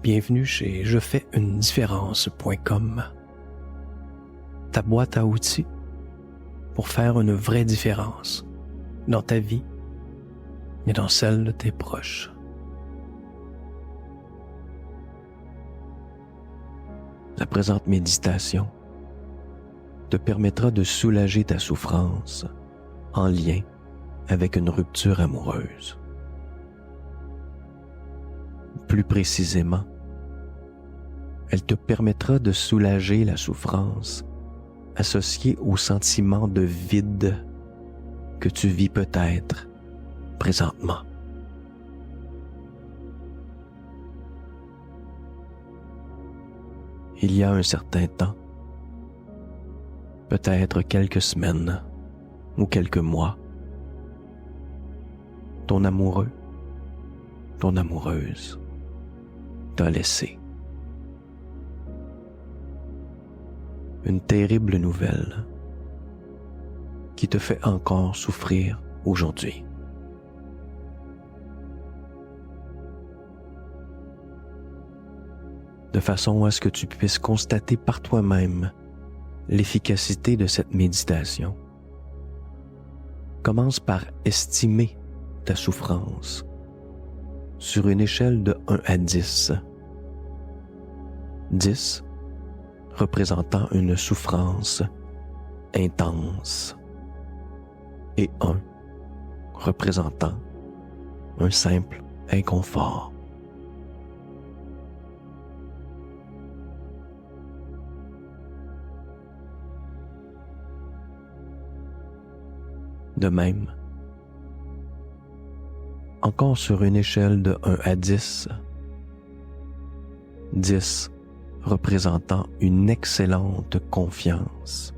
Bienvenue chez jefaisunedifférence.com, ta boîte à outils pour faire une vraie différence dans ta vie et dans celle de tes proches. La présente méditation te permettra de soulager ta souffrance en lien avec une rupture amoureuse. Plus précisément, elle te permettra de soulager la souffrance associée au sentiment de vide que tu vis peut-être présentement. Il y a un certain temps, peut-être quelques semaines ou quelques mois, ton amoureux, ton amoureuse t'a laissé. Une terrible nouvelle qui te fait encore souffrir aujourd'hui. De façon à ce que tu puisses constater par toi-même l'efficacité de cette méditation, commence par estimer ta souffrance sur une échelle de 1 à 10. 10 représentant une souffrance intense et 1 représentant un simple inconfort. De même, encore sur une échelle de 1 à 10, 10 représentant une excellente confiance.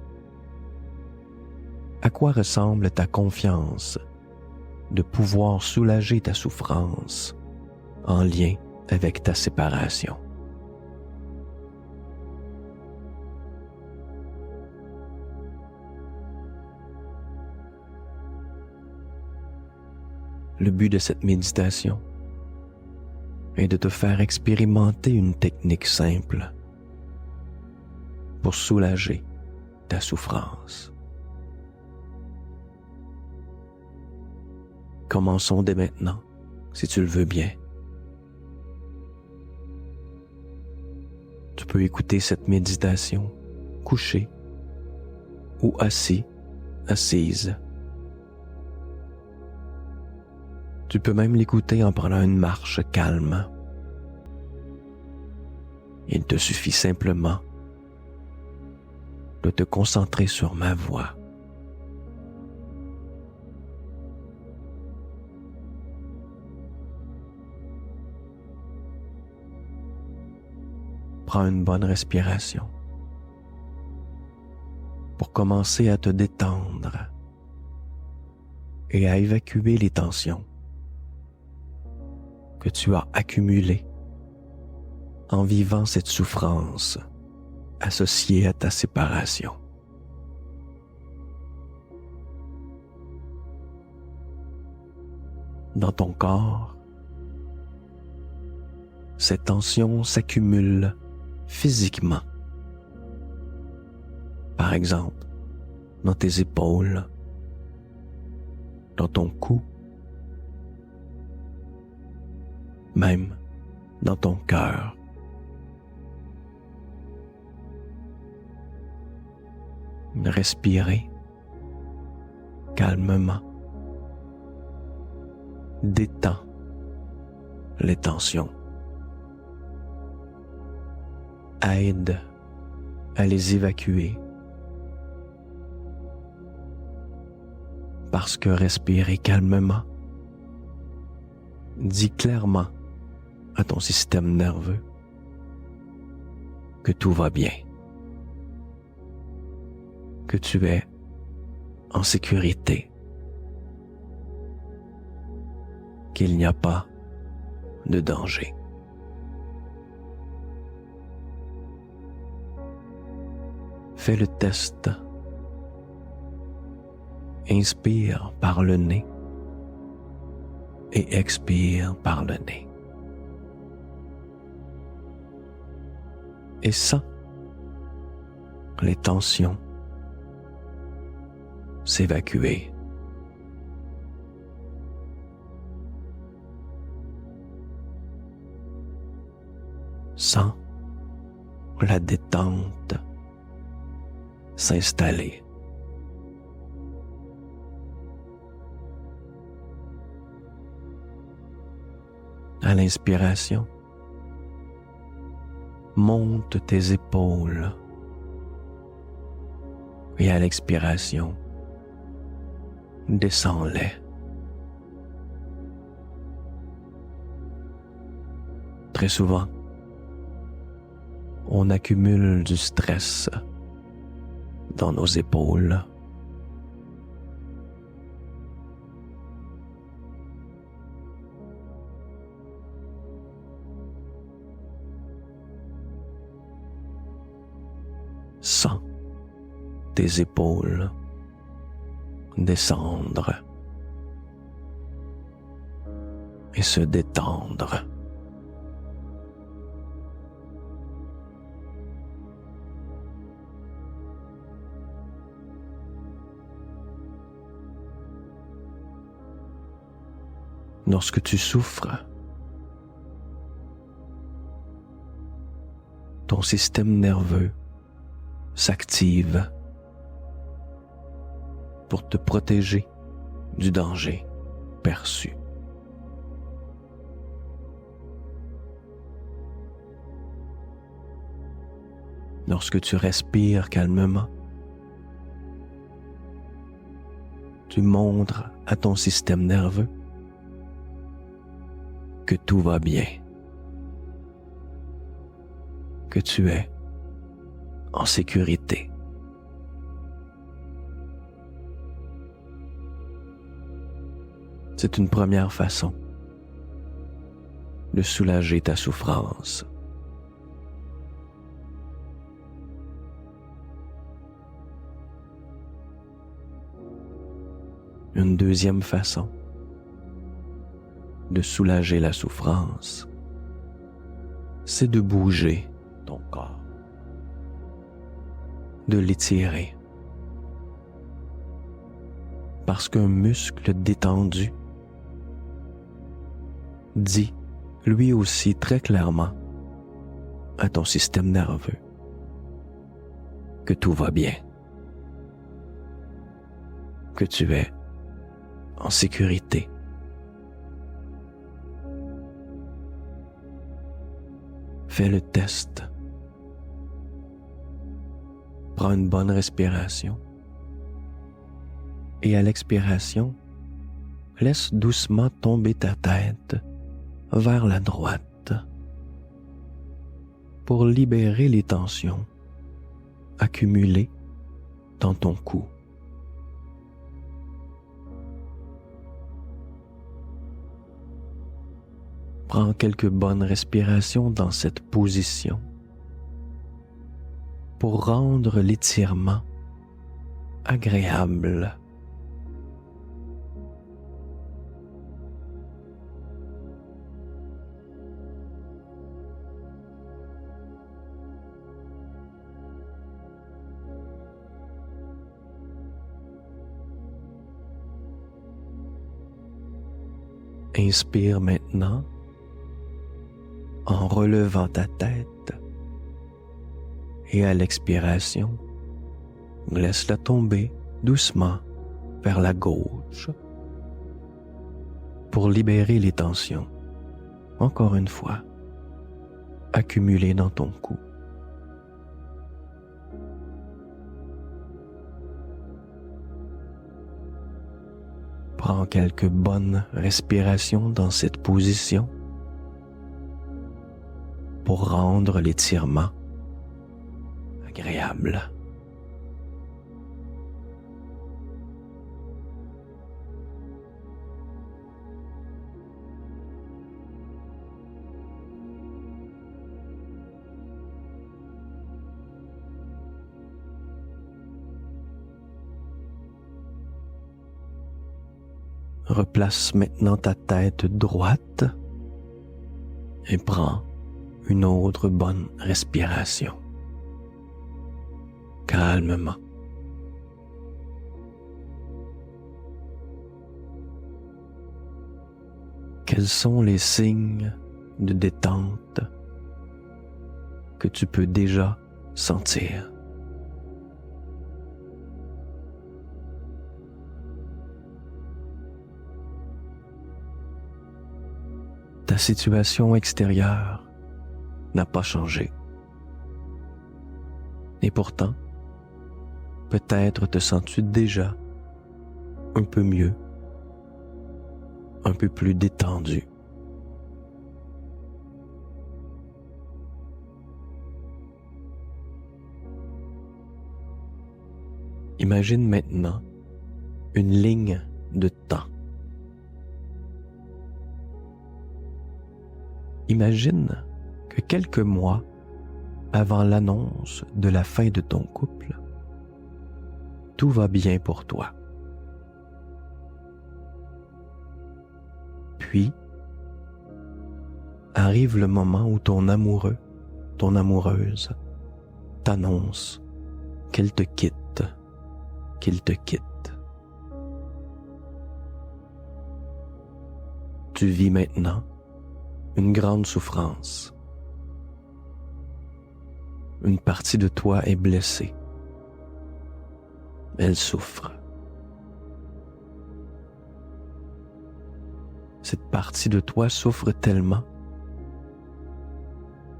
À quoi ressemble ta confiance de pouvoir soulager ta souffrance en lien avec ta séparation? Le but de cette méditation est de te faire expérimenter une technique simple pour soulager ta souffrance. Commençons dès maintenant, si tu le veux bien. Tu peux écouter cette méditation couché ou assis, assise. Tu peux même l'écouter en prenant une marche calme. Il te suffit simplement de te concentrer sur ma voix. Prends une bonne respiration pour commencer à te détendre et à évacuer les tensions que tu as accumulées en vivant cette souffrance associée à ta séparation. Dans ton corps, ces tensions s'accumulent physiquement. Par exemple, dans tes épaules, dans ton cou, même dans ton cœur. Respirez calmement. Détends les tensions. Aide à les évacuer. Parce que respirer calmement dit clairement à ton système nerveux que tout va bien, que tu es en sécurité, qu'il n'y a pas de danger. Fais le test. Inspire par le nez et expire par le nez. et sens les tensions s'évacuer. Sens la détente s'installer. À l'inspiration, monte tes épaules et à l'expiration, descends-les. Très souvent, on accumule du stress dans nos épaules. Sens tes épaules descendre et se détendre. Lorsque tu souffres, ton système nerveux s'active pour te protéger du danger perçu. Lorsque tu respires calmement, tu montres à ton système nerveux que tout va bien, que tu es en sécurité. C'est une première façon de soulager ta souffrance. Une deuxième façon de soulager la souffrance, c'est de bouger ton corps, de l'étirer. Parce qu'un muscle détendu dit lui aussi très clairement à ton système nerveux que tout va bien, que tu es en sécurité. Fais le test. Prends une bonne respiration et à l'expiration, laisse doucement tomber ta tête vers la droite pour libérer les tensions accumulées dans ton cou. Prends quelques bonnes respirations dans cette position pour rendre l'étirement agréable. Inspire maintenant en relevant ta tête et à l'expiration, laisse-la tomber doucement vers la gauche pour libérer les tensions, encore une fois, accumulées dans ton cou. Prends quelques bonnes respirations dans cette position pour rendre l'étirement agréable. Replace maintenant ta tête droite et prends une autre bonne respiration. Calmement. Quels sont les signes de détente que tu peux déjà sentir? Ta situation extérieure n'a pas changé. Et pourtant, peut-être te sens-tu déjà un peu mieux, un peu plus détendu. Imagine maintenant une ligne de temps. Imagine que quelques mois avant l'annonce de la fin de ton couple, tout va bien pour toi. Puis, arrive le moment où ton amoureux, ton amoureuse, t'annonce qu'elle te quitte, qu'il te quitte. Tu vis maintenant une grande souffrance. Une partie de toi est blessée. Elle souffre. Cette partie de toi souffre tellement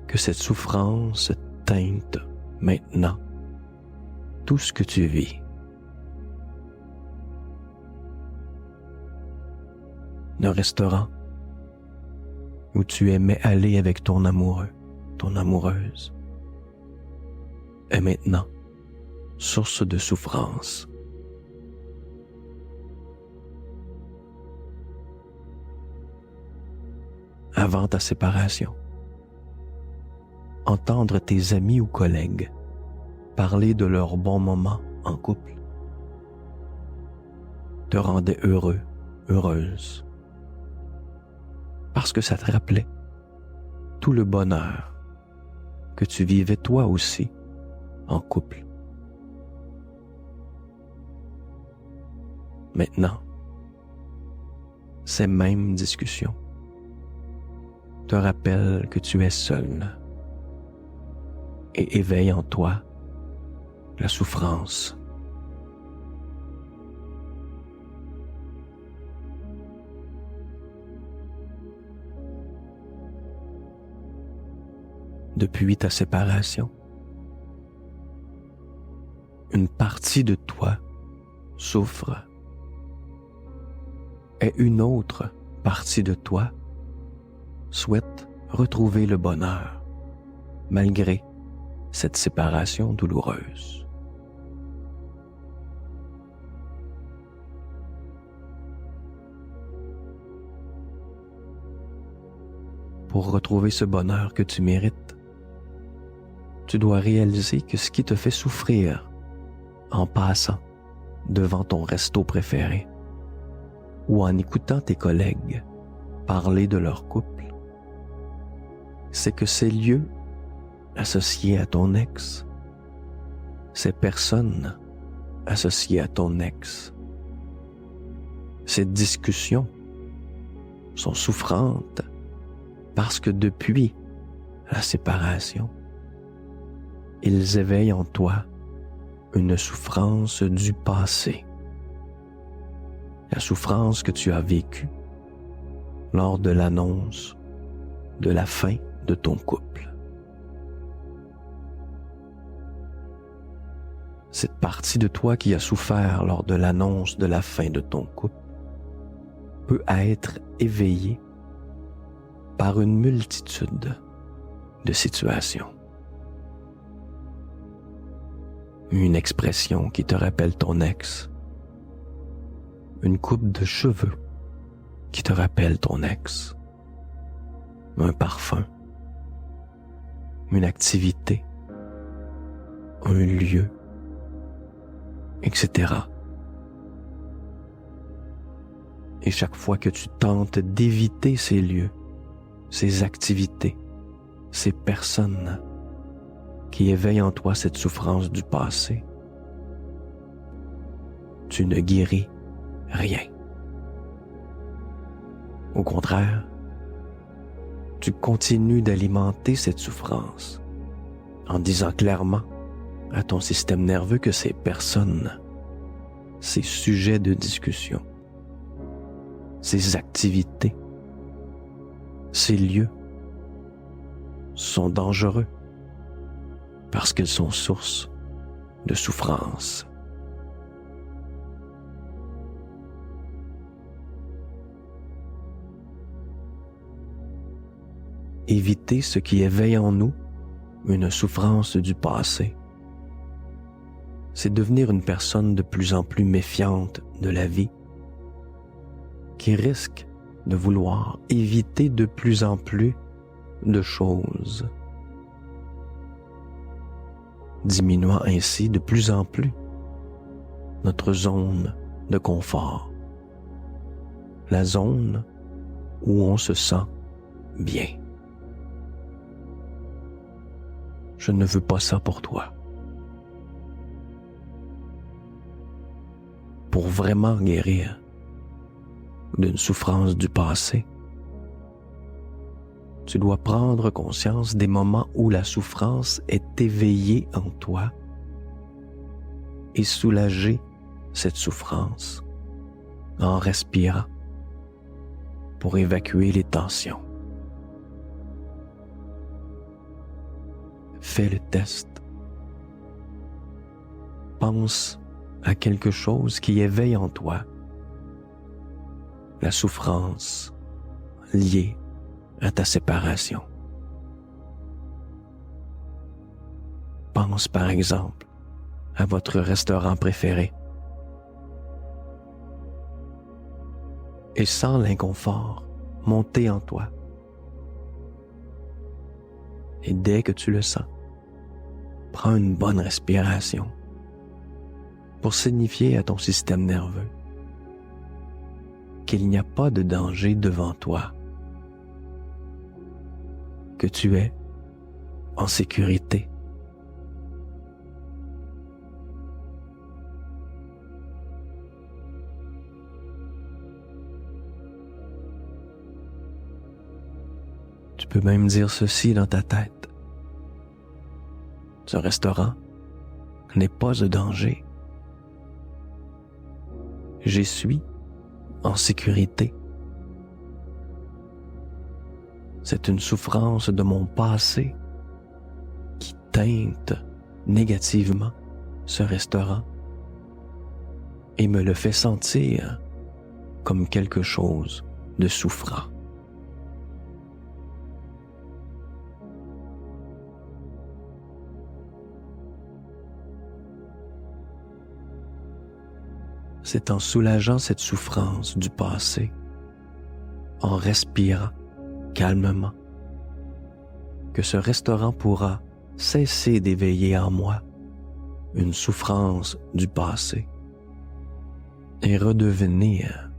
que cette souffrance teinte maintenant tout ce que tu vis. Le restaurant où tu aimais aller avec ton amoureux, ton amoureuse, est maintenant source de souffrance. Avant ta séparation, entendre tes amis ou collègues parler de leurs bons moments en couple te rendait heureux, heureuse, parce que ça te rappelait tout le bonheur que tu vivais toi aussi en couple. Maintenant, ces mêmes discussions te rappellent que tu es seul et éveillent en toi la souffrance. Depuis ta séparation, une partie de toi souffre et une autre partie de toi souhaite retrouver le bonheur malgré cette séparation douloureuse. Pour retrouver ce bonheur que tu mérites, tu dois réaliser que ce qui te fait souffrir en passant devant ton resto préféré ou en écoutant tes collègues parler de leur couple, c'est que ces lieux associés à ton ex, ces personnes associées à ton ex, ces discussions sont souffrantes parce que depuis la séparation, ils éveillent en toi une souffrance du passé. La souffrance que tu as vécue lors de l'annonce de la fin de ton couple. Cette partie de toi qui a souffert lors de l'annonce de la fin de ton couple peut être éveillée par une multitude de situations. Une expression qui te rappelle ton ex, une coupe de cheveux qui te rappelle ton ex, un parfum, une activité, un lieu, etc. Et chaque fois que tu tentes d'éviter ces lieux, ces activités, ces personnes qui éveillent en toi cette souffrance du passé, tu ne guéris rien. Au contraire, tu continues d'alimenter cette souffrance en disant clairement à ton système nerveux que ces personnes, ces sujets de discussion, ces activités, ces lieux sont dangereux parce qu'ils sont source de souffrance. Éviter ce qui éveille en nous une souffrance du passé, c'est devenir une personne de plus en plus méfiante de la vie, qui risque de vouloir éviter de plus en plus de choses, diminuant ainsi de plus en plus notre zone de confort, la zone où on se sent bien. Je ne veux pas ça pour toi. Pour vraiment guérir d'une souffrance du passé, tu dois prendre conscience des moments où la souffrance est éveillée en toi et soulager cette souffrance en respirant pour évacuer les tensions. Fais le test. Pense à quelque chose qui éveille en toi la souffrance liée à ta séparation. Pense par exemple à votre restaurant préféré et sens l'inconfort monter en toi. Et dès que tu le sens, prends une bonne respiration pour signifier à ton système nerveux qu'il n'y a pas de danger devant toi, que tu es en sécurité. Tu peux même dire ceci dans ta tête. Ce restaurant n'est pas un danger. J'y suis en sécurité. C'est une souffrance de mon passé qui teinte négativement ce restaurant et me le fait sentir comme quelque chose de souffrant. C'est en soulageant cette souffrance du passé, en respirant calmement, que ce restaurant pourra cesser d'éveiller en moi une souffrance du passé et redevenir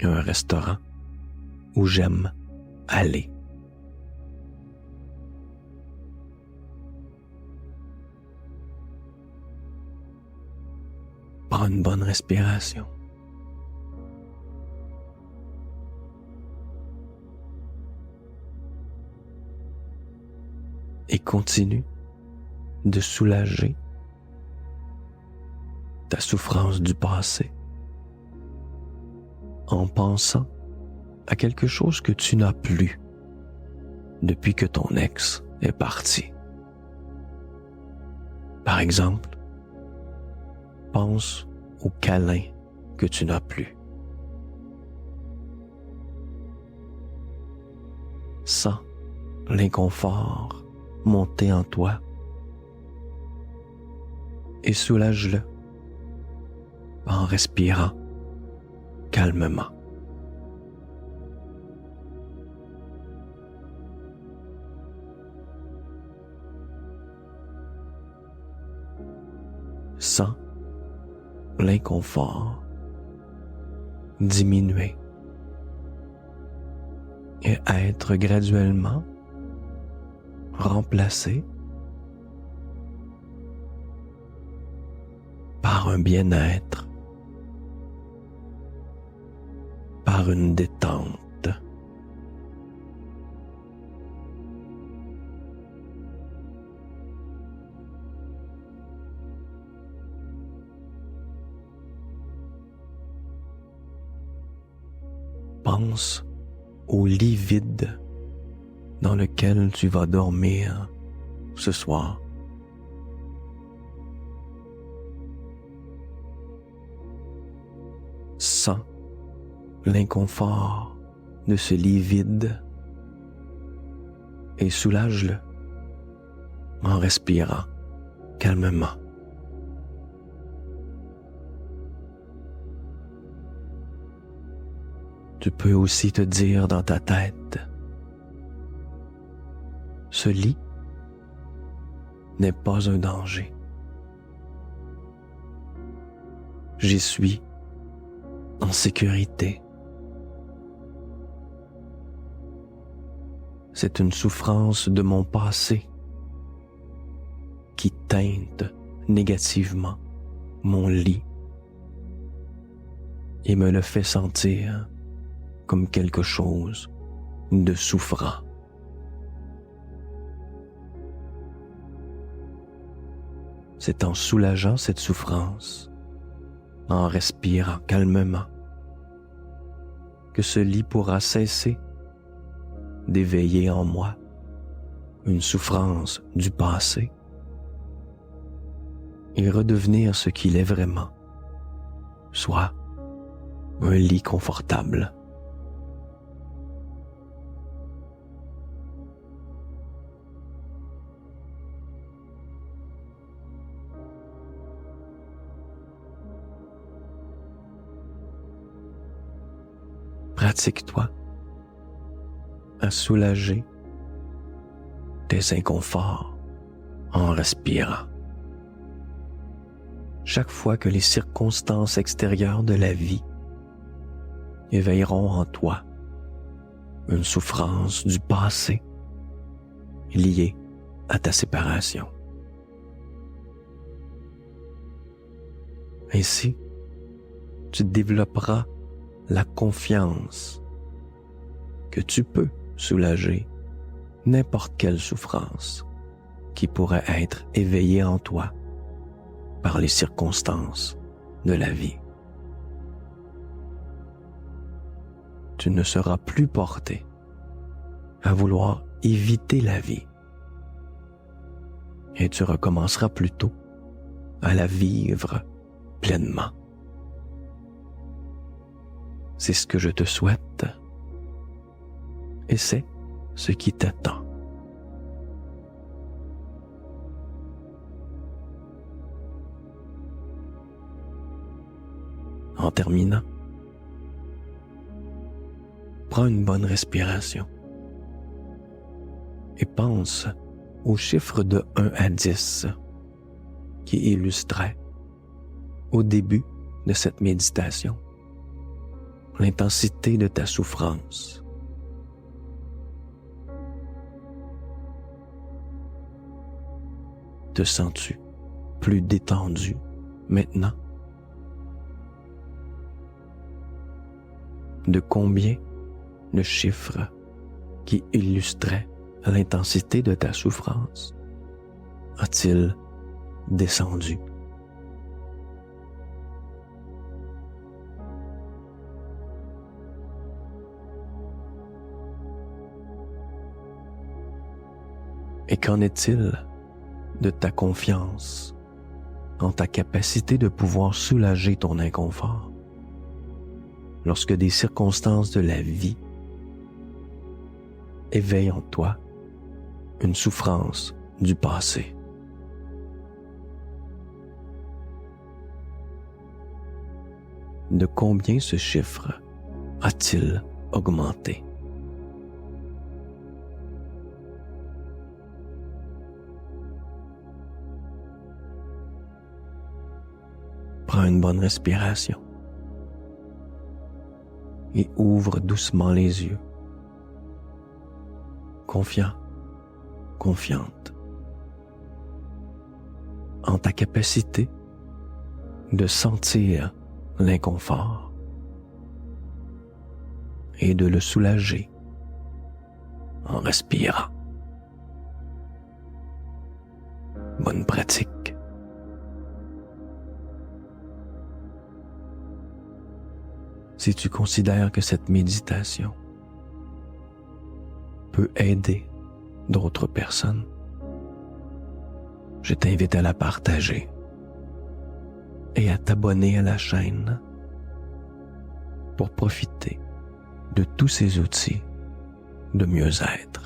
un restaurant où j'aime aller. Prends une bonne respiration. Et continue de soulager ta souffrance du passé en pensant à quelque chose que tu n'as plus depuis que ton ex est parti. Par exemple, pense au câlin que tu n'as plus. Sens l'inconfort monter en toi et soulage-le en respirant calmement. Sens l'inconfort diminuer et être graduellement remplacé par un bien-être, par une détente. Pense au lit vide dans lequel tu vas dormir ce soir. Sens l'inconfort de ce lit vide et soulage-le en respirant calmement. Tu peux aussi te dire dans ta tête, ce lit n'est pas un danger. J'y suis en sécurité. C'est une souffrance de mon passé qui teinte négativement mon lit et me le fait sentir comme quelque chose de souffrant. C'est en soulageant cette souffrance, en respirant calmement, que ce lit pourra cesser d'éveiller en moi une souffrance du passé et redevenir ce qu'il est vraiment, soit un lit confortable. Pratique-toi à soulager tes inconforts en respirant. Chaque fois que les circonstances extérieures de la vie éveilleront en toi une souffrance du passé liée à ta séparation. Ainsi, tu développeras la confiance que tu peux soulager n'importe quelle souffrance qui pourrait être éveillée en toi par les circonstances de la vie. Tu ne seras plus porté à vouloir éviter la vie et tu recommenceras plutôt à la vivre pleinement. C'est ce que je te souhaite et c'est ce qui t'attend. En terminant, prends une bonne respiration et pense au chiffre de 1 à 10 qui illustrait au début de cette méditation l'intensité de ta souffrance. Te sens-tu plus détendu maintenant? De combien le chiffre qui illustrait l'intensité de ta souffrance a-t-il descendu? Et qu'en est-il de ta confiance en ta capacité de pouvoir soulager ton inconfort lorsque des circonstances de la vie éveillent en toi une souffrance du passé? De combien ce chiffre a-t-il augmenté? Prends une bonne respiration et ouvre doucement les yeux, confiant confiante en ta capacité de sentir l'inconfort et de le soulager en respirant. Bonne pratique. Si tu considères que cette méditation peut aider d'autres personnes, je t'invite à la partager et à t'abonner à la chaîne pour profiter de tous ces outils de mieux-être.